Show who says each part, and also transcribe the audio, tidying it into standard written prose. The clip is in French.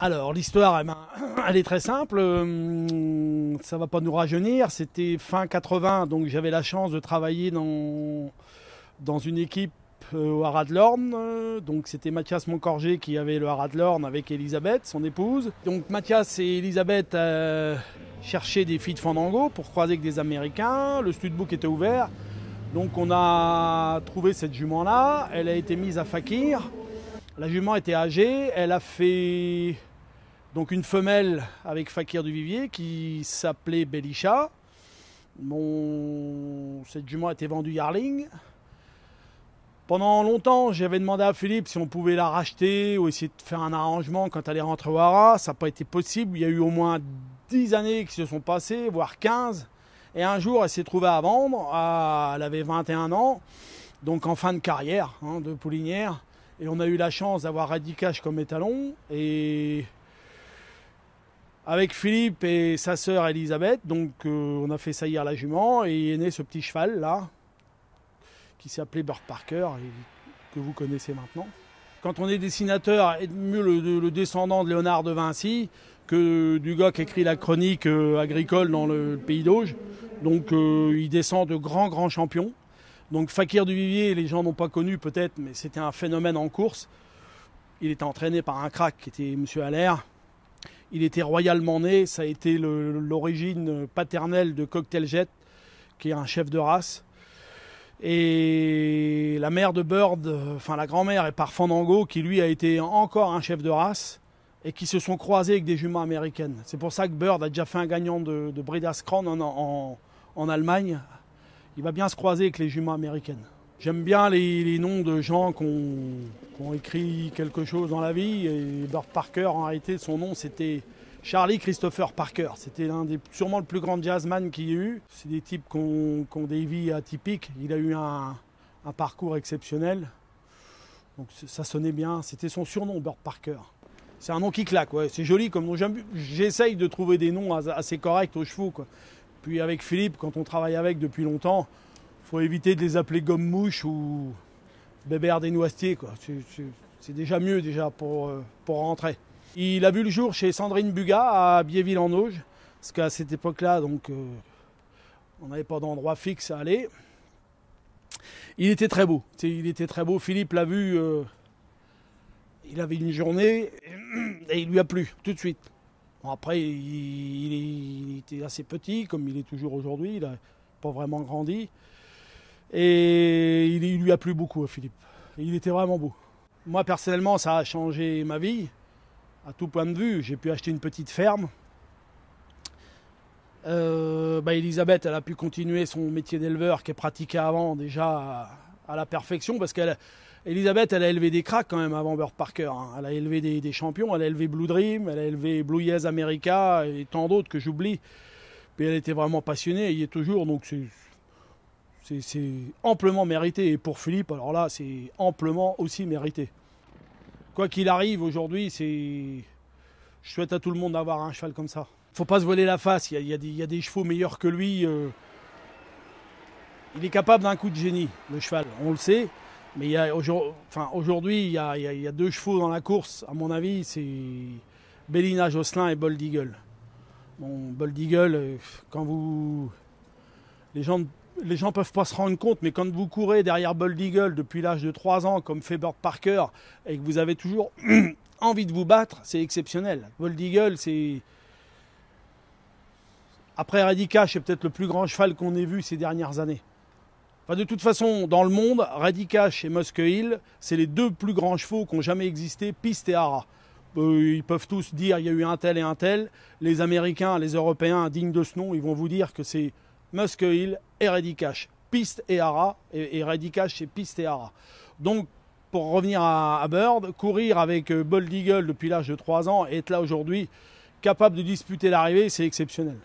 Speaker 1: Alors, l'histoire, eh ben, elle est très simple. Ça va pas nous rajeunir. C'était fin 80, donc j'avais la chance de travailler dans une équipe au Haras de l'Orne. Donc, c'était Mathias Moncorgé qui avait le Haras de l'Orne avec Elisabeth, son épouse. Donc, Mathias et Elisabeth cherchaient des filles de Fandango pour croiser avec des Américains. Le studbook était ouvert. Donc, on a trouvé cette jument-là. Elle a été mise à Fakir. La jument était âgée. Elle a fait donc une femelle avec Fakir du Vivier qui s'appelait Belisha. Cette jument a été vendue Yarling. Pendant longtemps, j'avais demandé à Philippe si on pouvait la racheter ou essayer de faire un arrangement quand elle est rentrée au Haras. Ça n'a pas été possible. Il y a eu au moins 10 années qui se sont passées, voire 15. Et un jour, elle s'est trouvée à vendre. Elle avait 21 ans, donc en fin de carrière de poulinière. Et on a eu la chance d'avoir Radicash comme étalon. Et avec Philippe et sa sœur Elisabeth, donc on a fait saillir la jument et est né ce petit cheval là, qui s'appelait Bird Parker, et que vous connaissez maintenant. Quand on est dessinateur, est mieux le descendant de Léonard de Vinci que du gars qui écrit la chronique agricole dans le Pays d'Auge. Donc il descend de grands champions. Donc Fakir du Vivier, les gens n'ont pas connu peut-être, mais c'était un phénomène en course. Il était entraîné par un crack qui était M. Allaire. Il était royalement né, ça a été l'origine paternelle de Cocktail Jet, qui est un chef de race. Et la mère de Bird, enfin la grand-mère est par Fandango, qui lui a été encore un chef de race, et qui se sont croisés avec des juments américaines. C'est pour ça que Bird a déjà fait un gagnant de Breeders' Crown en Allemagne. Il va bien se croiser avec les juments américaines. J'aime bien les noms de gens qui ont écrit quelque chose dans la vie. Et Bird Parker, en réalité, son nom, c'était Charlie Christopher Parker. C'était sûrement le plus grand jazzman qu'il y ait eu. C'est des types qui ont des vies atypiques. Il a eu un parcours exceptionnel. Donc ça sonnait bien. C'était son surnom, Bird Parker. C'est un nom qui claque, ouais. C'est joli comme nom. J'essaye de trouver des noms assez corrects aux chevaux, quoi. Puis avec Philippe, quand on travaille avec depuis longtemps, il faut éviter de les appeler gomme-mouche ou bébert des noisetiers, quoi. C'est déjà mieux pour rentrer. Il a vu le jour chez Sandrine Bugat à Biéville-en-Auge, parce qu'à cette époque-là, donc, on n'avait pas d'endroit fixe à aller. Il était très beau. Il était très beau. Philippe l'a vu. Il avait une journée et il lui a plu tout de suite. Bon, après, il était assez petit, comme il est toujours aujourd'hui. Il n'a pas vraiment grandi. Et il lui a plu beaucoup à Philippe. Et il était vraiment beau. Moi, personnellement, ça a changé ma vie, à tout point de vue. J'ai pu acheter une petite ferme. Elisabeth, elle a pu continuer son métier d'éleveur qui est pratiqué avant déjà à la perfection, parce Elisabeth, elle a élevé des cracks quand même avant Bird Parker. Elle a élevé des champions, elle a élevé Blue Dream, elle a élevé Blue Yes America et tant d'autres que j'oublie. Puis elle était vraiment passionnée, elle y est toujours, donc c'est amplement mérité. Et pour Philippe, alors là, c'est amplement aussi mérité. Quoi qu'il arrive aujourd'hui, je souhaite à tout le monde d'avoir un cheval comme ça. Faut pas se voiler la face, il y a des chevaux meilleurs que lui. Il est capable d'un coup de génie, le cheval, on le sait. Mais aujourd'hui, il y a deux chevaux dans la course, à mon avis, c'est Bellina Josselin et Bold Eagle. Bon, Bold Eagle, les gens peuvent pas se rendre compte, mais quand vous courez derrière Bold Eagle depuis l'âge de 3 ans, comme fait Bird Parker, et que vous avez toujours envie de vous battre, c'est exceptionnel. Bold Eagle, c'est... Après Radicash, c'est peut-être le plus grand cheval qu'on ait vu ces dernières années. Enfin, de toute façon, dans le monde, Radicash et Muskehill, c'est les deux plus grands chevaux qui n'ont jamais existé, piste et haras. Ils peuvent tous dire il y a eu un tel et un tel. Les Américains, les Européens, dignes de ce nom, ils vont vous dire que c'est Muskehill et Radicash, piste et haras, et Radicash c'est piste et haras. Donc, pour revenir à Bird, courir avec Bold Eagle depuis l'âge de 3 ans et être là aujourd'hui, capable de disputer l'arrivée, c'est exceptionnel.